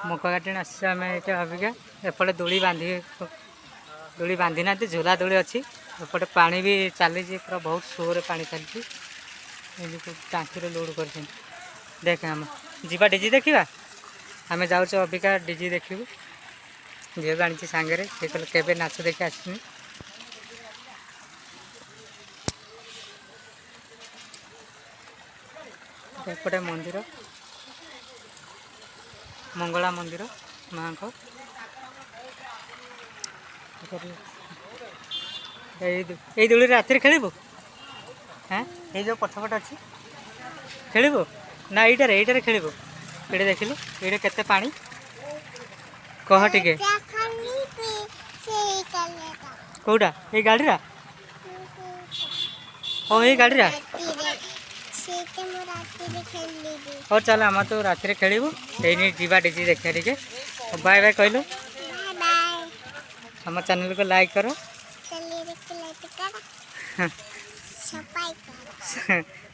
मका काटे आम अबिका एपटे दोली बांधी ना झूला दोली अच्छी एपटे पानी भी चली पूरा बहुत सोरे पानी चलती टाँकी लोड कर देख आम जीवा डीजी देखा आम जाऊँ अबिका डीजी देखू झील आनी सांगे के नाच देखी आसनी एपटे मंदिर मंगला मंदिर माँ को यही दोली रात खेलबू हाँ ये जो पछपट अच्छी खेलबू ना यहीटार खेलबू ये देखिलु ये केते पानी कह टिके कौटा ये गाड़ी हाँ ये गाड़ी और चल आम तो रात खेलू यही जीवा डीजी देखा टे बाय बाय कहलु हम चैनल को लाइक करो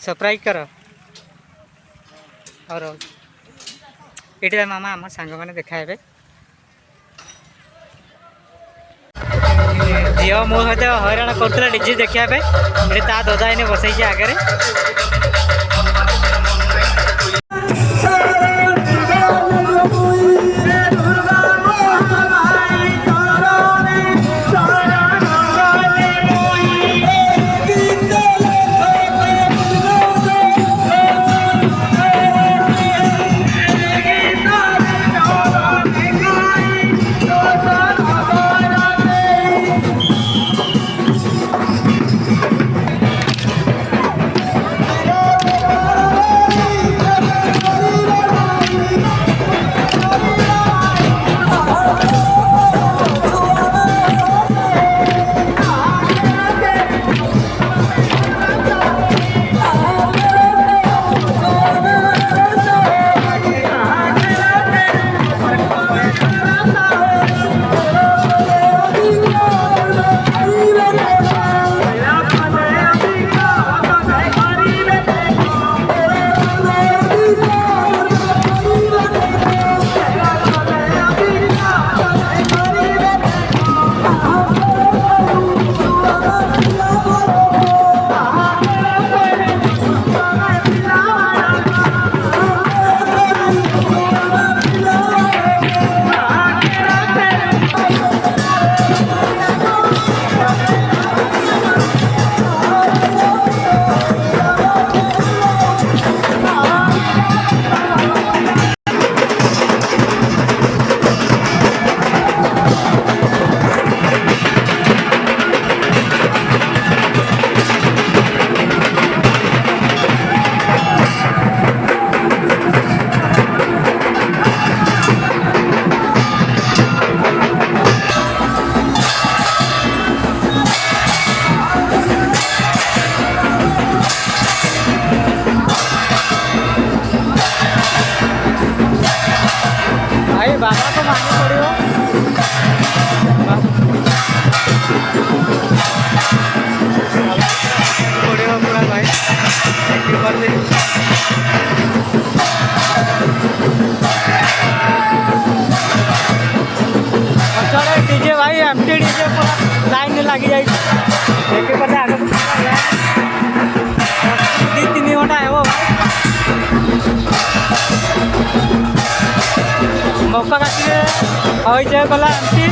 सब्सक्राइब करो और ये मामा आम सांग मैंने देखा झी मो सहित हईराण कर डीजे देखापी ता ददा इन बसई आगे बाबा को मानना पड़ेगा पूरा भाई डीजे भाई एमटी डीजे पूरा लाइन लगी जाए आगे 2-3 घंटा है वो मौका काटिए हई जाए गला एमटी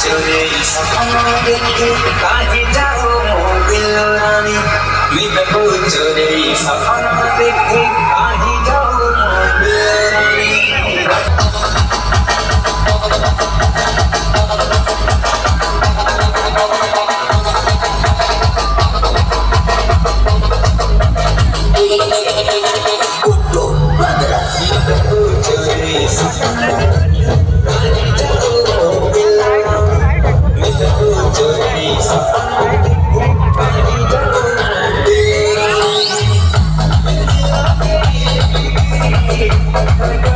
चोरे सपना देखे काहे जाओ दिल रानी मिलबो चोरे सपना देखे काहे जाओ दिल रानी Thank you.